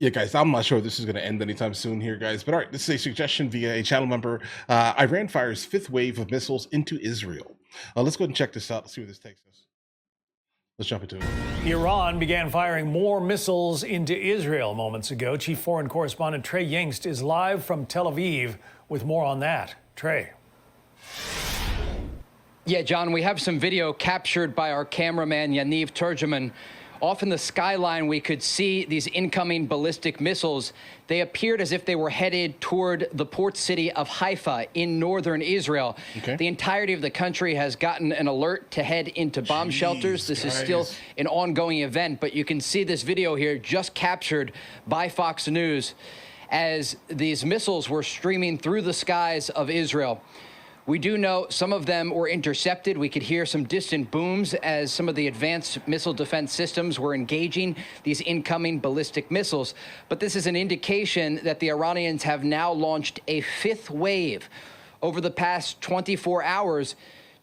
Yeah, guys, I'm not sure this is going to end anytime soon here, guys. But all right, this is a suggestion via a channel member. Iran fires fifth wave of missiles into Israel. Let's go ahead and check this out. Let's see where this takes us. Let's jump into it. Iran began firing more missiles into Israel moments ago. Chief Foreign Correspondent Trey Yingst is live from Tel Aviv with more on that. Trey. Yeah, John, we have some video captured by our cameraman, Yaniv Turgeman. Off in the skyline, we could see these incoming ballistic missiles. They appeared as if they were headed toward the port city of Haifa in northern Israel. Okay. The entirety of the country has gotten an alert to head into bomb shelters. This is still an ongoing event, but you can see this video here just captured by Fox News as these missiles were streaming through the skies of Israel. We do know some of them were intercepted. We could hear some distant booms as some of the advanced missile defense systems were engaging these incoming ballistic missiles. But this is an indication that the Iranians have now launched a fifth wave over the past 24 hours,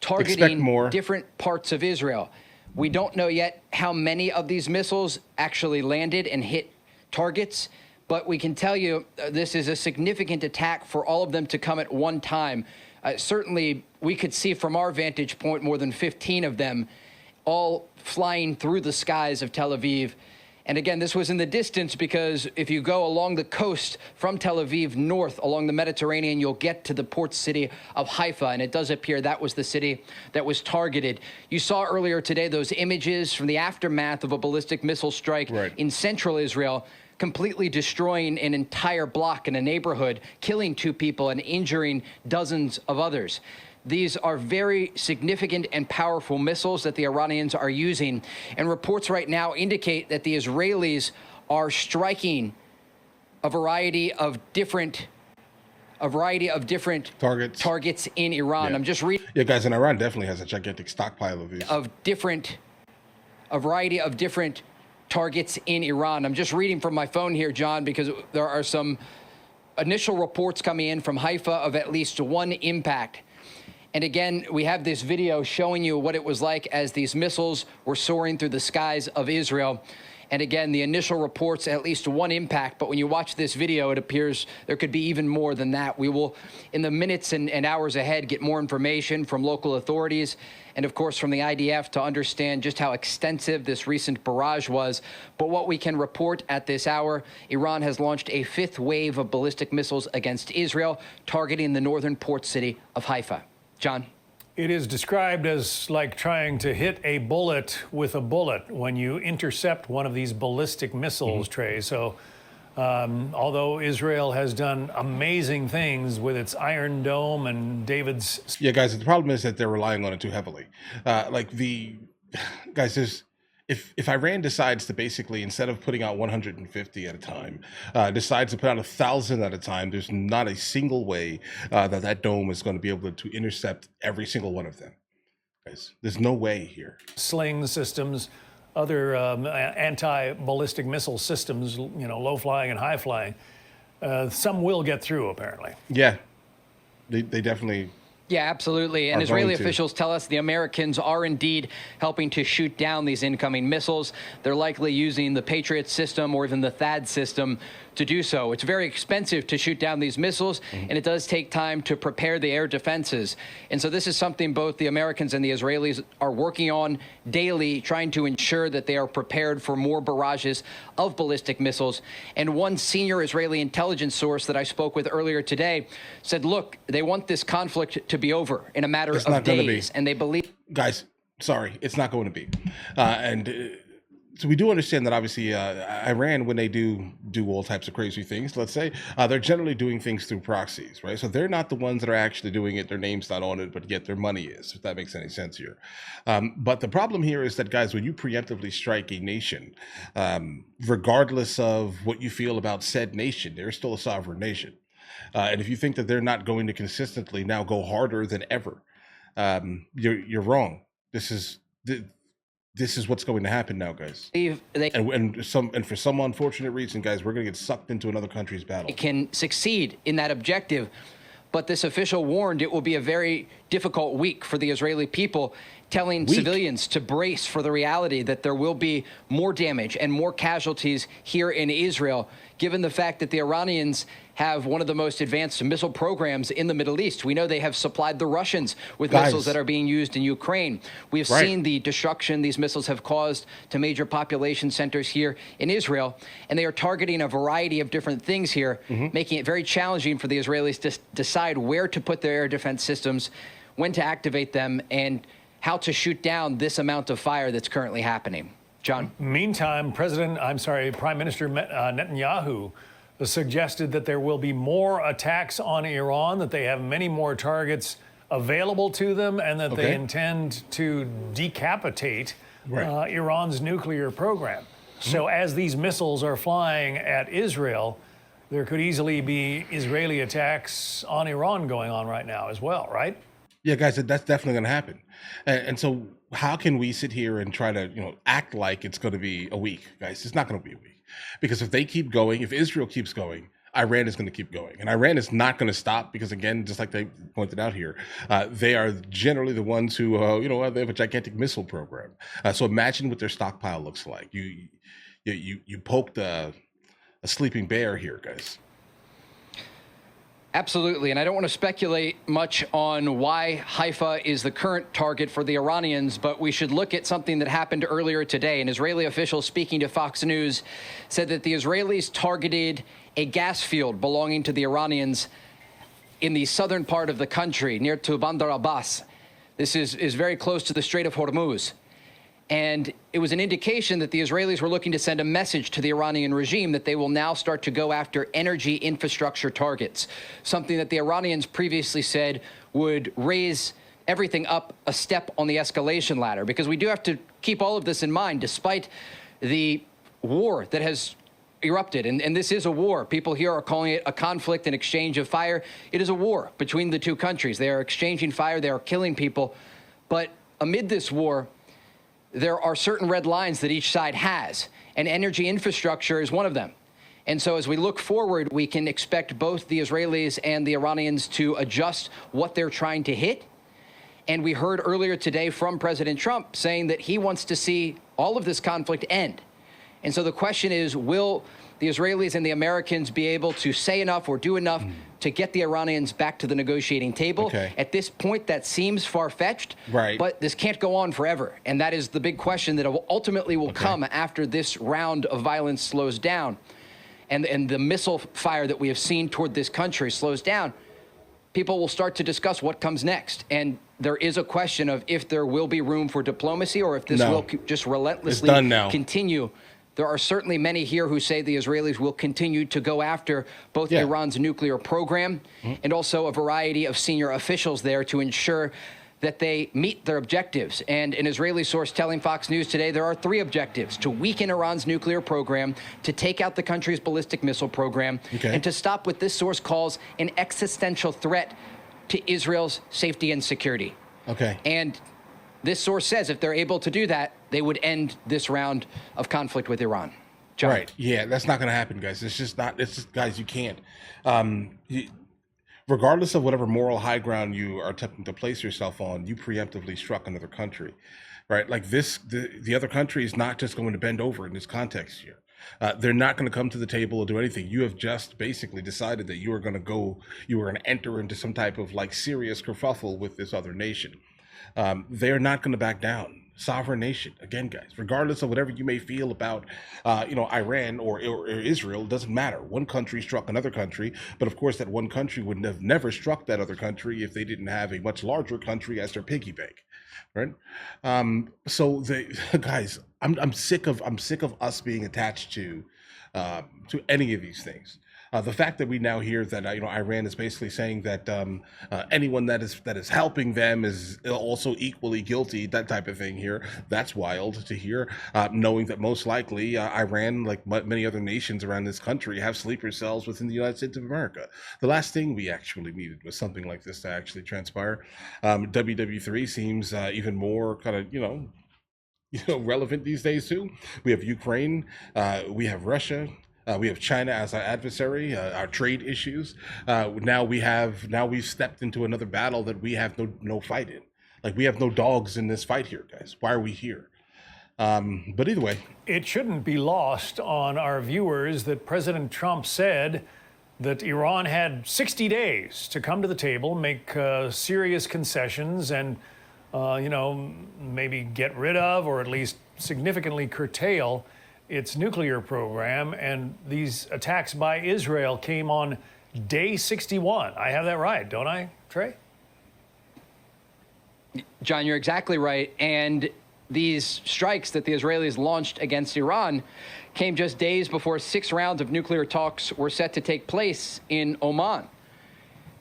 targeting different parts of Israel. We don't know yet how many of these missiles actually landed and hit targets, but we can tell you this is a significant attack for all of them to come at one time. Certainly, we could see from our vantage point more than 15 of them all flying through the skies of Tel Aviv. And again, this was in the distance because if you go along the coast from Tel Aviv north along the Mediterranean, you'll get to the port city of Haifa. And it does appear that was the city that was targeted. You saw earlier today those images from the aftermath of a ballistic missile strike in central Israel, completely destroying an entire block in a neighborhood, killing 2 people and injuring dozens of others. These are very significant and powerful missiles that the Iranians are using. And reports right now indicate that the Israelis are striking a variety of different targets in Iran. I'm just reading. Yeah, guys, and Iran definitely has a gigantic stockpile of these. A variety of different targets in Iran. I'm just reading from my phone here, John, because there are some initial reports coming in from Haifa of at least 1 impact. And again, we have this video showing you what it was like as these missiles were soaring through the skies of Israel. And again, the initial reports, at least 1 impact. But when you watch this video, it appears there could be even more than that. We will, in the minutes and hours ahead, get more information from local authorities and, of course, from the IDF to understand just how extensive this recent barrage was. But what we can report at this hour, Iran has launched a 5th wave of ballistic missiles against Israel, targeting the northern port city of Haifa. John? It is described as like trying to hit a bullet with a bullet when you intercept one of these ballistic missiles, Trey. So although Israel has done amazing things with its Iron Dome and David's... Yeah, guys, the problem is that they're relying on it too heavily. Guys, if Iran decides to basically, instead of putting out 150 at a time, decides to put out 1,000 at a time, there's not a single way that dome is going to be able to intercept every single one of them. Guys, there's no way here. Sling systems, other anti-ballistic missile systems, you know, low flying and high flying, some will get through apparently. Yeah, they definitely. Yeah, absolutely. And Israeli officials tell us the Americans are indeed helping to shoot down these incoming missiles. They're likely using the Patriot system or even the THAAD system to do so. It's very expensive to shoot down these missiles, and it does take time to prepare the air defenses. And so this is something both the Americans and the Israelis are working on daily, trying to ensure that they are prepared for more barrages of ballistic missiles. And one senior Israeli intelligence source that I spoke with earlier today said, look, they want this conflict to be over in a matter of days, and they believe... Guys, sorry, it's not going to be. So we do understand that obviously Iran, when they do all types of crazy things, let's say, they're generally doing things through proxies, right? So they're not the ones that are actually doing it. Their name's not on it, but yet their money is, if that makes any sense here. But the problem here is that, guys, when you preemptively strike a nation, regardless of what you feel about said nation, they're still a sovereign nation. And if you think that they're not going to consistently now go harder than ever, you're wrong. This is what's going to happen now, guys. And for some unfortunate reason, guys, we're going to get sucked into another country's battle. It can succeed in that objective, but this official warned it will be a very difficult week for the Israeli people. telling Weak. civilians to brace for the reality that there will be more damage and more casualties here in Israel, given the fact that the Iranians have one of the most advanced missile programs in the Middle East. We know they have supplied the Russians with missiles that are being used in Ukraine. We've seen the destruction these missiles have caused to major population centers here in Israel, and they are targeting a variety of different things here, making it very challenging for the Israelis to decide where to put their air defense systems, when to activate them, and how to shoot down this amount of fire that's currently happening. John? Meantime, Prime Minister Netanyahu suggested that there will be more attacks on Iran, that they have many more targets available to them, and that they intend to decapitate Iran's nuclear program. So as these missiles are flying at Israel, there could easily be Israeli attacks on Iran going on right now as well, right? Yeah, guys, that's definitely going to happen. And so how can we sit here and try to, act like it's going to be a week, guys? It's not going to be a week. Because if they keep going, if Israel keeps going, Iran is going to keep going. And Iran is not going to stop because, again, just like they pointed out here, they are generally the ones who, they have a gigantic missile program. So imagine what their stockpile looks like. You poked a sleeping bear here, guys. Absolutely, and I don't want to speculate much on why Haifa is the current target for the Iranians, but we should look at something that happened earlier today. An Israeli official speaking to Fox News said that the Israelis targeted a gas field belonging to the Iranians in the southern part of the country, near to Bandar Abbas. This is very close to the Strait of Hormuz. And it was an indication that the Israelis were looking to send a message to the Iranian regime that they will now start to go after energy infrastructure targets, something that the Iranians previously said would raise everything up a step on the escalation ladder. Because we do have to keep all of this in mind, despite the war that has erupted. And this is a war. People here are calling it a conflict, an exchange of fire. It is a war between the two countries. They are exchanging fire. They are killing people. But amid this war, there are certain red lines that each side has, and energy infrastructure is one of them. And so as we look forward, we can expect both the Israelis and the Iranians to adjust what they're trying to hit. And we heard earlier today from President Trump saying that he wants to see all of this conflict end. And so the question is, will the Israelis and the Americans be able to say enough or do enough to get the Iranians back to the negotiating table? At this point, that seems far-fetched, but this can't go on forever. And that is the big question that ultimately will come after this round of violence slows down and the missile fire that we have seen toward this country slows down. People will start to discuss what comes next. And there is a question of if there will be room for diplomacy or if this will just relentlessly continue. There are certainly many here who say the Israelis will continue to go after both Iran's nuclear program and also a variety of senior officials there to ensure that they meet their objectives. And an Israeli source telling Fox News today there are 3 objectives: to weaken Iran's nuclear program, to take out the country's ballistic missile program, and to stop what this source calls an existential threat to Israel's safety and security. And this source says if they're able to do that, they would end this round of conflict with Iran. John? Yeah, that's not going to happen, guys. It's just not. It's just, guys, you can't. Regardless of whatever moral high ground you are attempting to place yourself on, you preemptively struck another country, right? Like this, the other country is not just going to bend over in this context here. They're not going to come to the table or do anything. You have just basically decided that you are going to enter into some type of like serious kerfuffle with this other nation. They're not going to back down. Sovereign nation, again, guys, regardless of whatever you may feel about, Iran or Israel, it doesn't matter. One country struck another country, but of course that one country would have never struck that other country if they didn't have a much larger country as their piggy bank, right? So guys, I'm sick of us being attached to any of these things. The fact that we now hear that Iran is basically saying that anyone that is helping them is also equally guilty, that type of thing here, that's wild to hear, knowing that most likely Iran, like many other nations around this country, have sleeper cells within the United States of America. The last thing we actually needed was something like this to actually transpire. WW3 seems even more kind of relevant these days too. We have Ukraine, we have Russia. We have China as our adversary, our trade issues. Now we've stepped into another battle that we have no fight in. Like, we have no dogs in this fight here, guys. Why are we here? But either way, It shouldn't be lost on our viewers that President Trump said that Iran had 60 days to come to the table, make serious concessions, and maybe get rid of or at least significantly curtail its nuclear program. And these attacks by Israel came on day 61. I have that right, don't I, Trey? John, you're exactly right. And these strikes that the Israelis launched against Iran came just days before 6 rounds of nuclear talks were set to take place in Oman.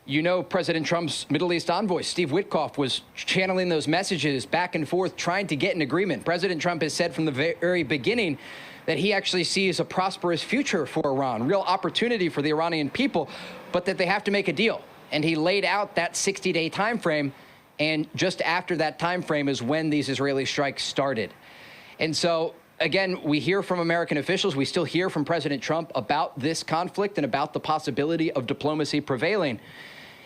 You know, President Trump's Middle East envoy, Steve Witkoff, was channeling those messages back and forth, trying to get an agreement. President Trump has said from the very beginning that he actually sees a prosperous future for Iran, real opportunity for the Iranian people, but that they have to make a deal. And he laid out that 60-day time frame. And just after that time frame is when these Israeli strikes started. And so, again, we hear from American officials, we still hear from President Trump about this conflict and about the possibility of diplomacy prevailing.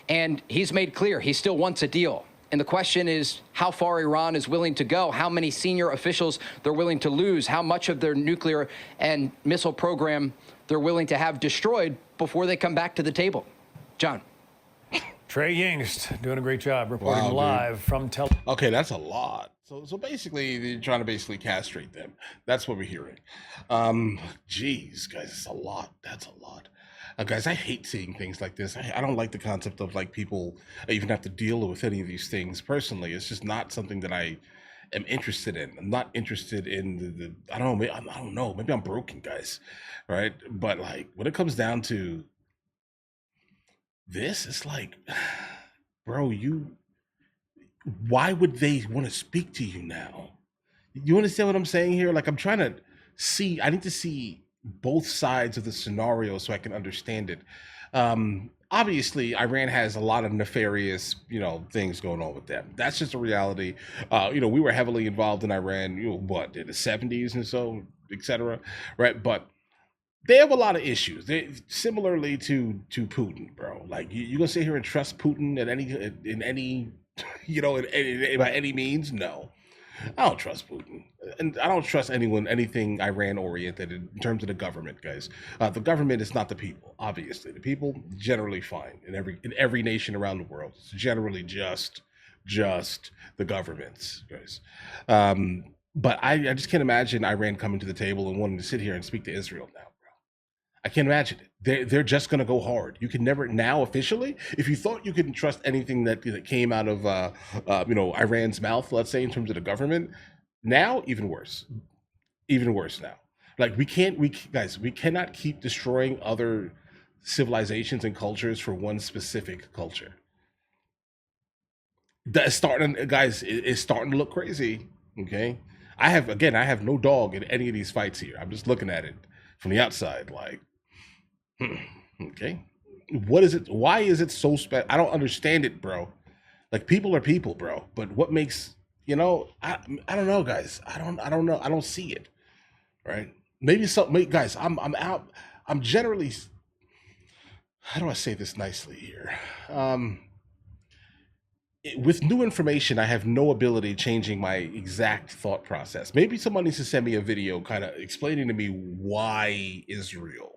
And he's made clear he still wants a deal. And the question is how far Iran is willing to go, how many senior officials they're willing to lose, how much of their nuclear and missile program they're willing to have destroyed before they come back to the table. John. Trey Yingst doing a great job reporting live from Tel Aviv. Okay, that's a lot. So basically, they're trying to castrate them. That's what we're hearing. Geez, guys, it's a lot. That's a lot. Guys, I hate seeing things like this. I don't like the concept of like people even have to deal with any of these things personally. It's just not something that I am interested in. I'm not interested in the I don't know. Maybe I'm broken, guys, right? But like when it comes down to this, it's like, bro, why would they want to speak to you now? You understand what I'm saying here? Like, I'm trying to I need to see both sides of the scenario so I can understand it. Obviously, Iran has a lot of nefarious, things going on with them. That's just a reality. We were heavily involved in Iran, in the 70s and so, etc. Right? But they have a lot of issues. Similarly to Putin, bro. Like you gonna sit here and trust Putin by any means? No, I don't trust Putin, and I don't trust anything Iran oriented in terms of the government, guys. The government is not the people. Obviously, the people generally fine in every nation around the world. It's generally just the governments, guys. But I just can't imagine Iran coming to the table and wanting to sit here and speak to Israel now. I can't imagine it. They're just going to go hard. You can never now officially, if you thought you couldn't trust anything that came out of Iran's mouth, let's say in terms of the government, now even worse now. Like we cannot keep destroying other civilizations and cultures for one specific culture. That's starting, guys. It's starting to look crazy. Okay, I have no dog in any of these fights here. I'm just looking at it from the outside, like. Okay, what is it? Why is it so special? I don't understand it, bro. Like people are people, bro. But what makes I don't know, guys. I don't know. I don't see it. Right? Maybe guys. I'm out. I'm generally. How do I say this nicely here? With new information, I have no ability changing my exact thought process. Maybe someone needs to send me a video, kind of explaining to me why Israel.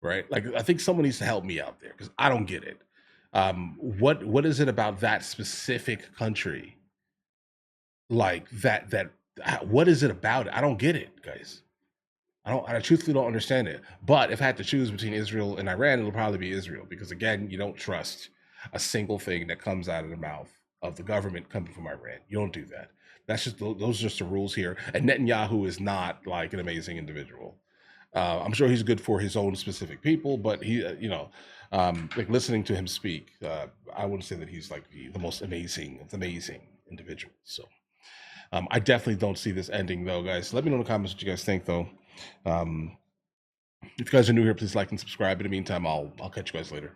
Right? Like, I think someone needs to help me out there because I don't get it. What is it about that specific country? Like what is it about it? I don't get it, guys. I truthfully don't understand it. But if I had to choose between Israel and Iran, it'll probably be Israel because again, you don't trust a single thing that comes out of the mouth of the government coming from Iran. You don't do that. Those are just the rules here. And Netanyahu is not like an amazing individual. I'm sure he's good for his own specific people, but he, like listening to him speak, I wouldn't say that he's like the most amazing individual. So I definitely don't see this ending though, guys. Let me know in the comments what you guys think though. If you guys are new here, please like and subscribe. In the meantime, I'll catch you guys later.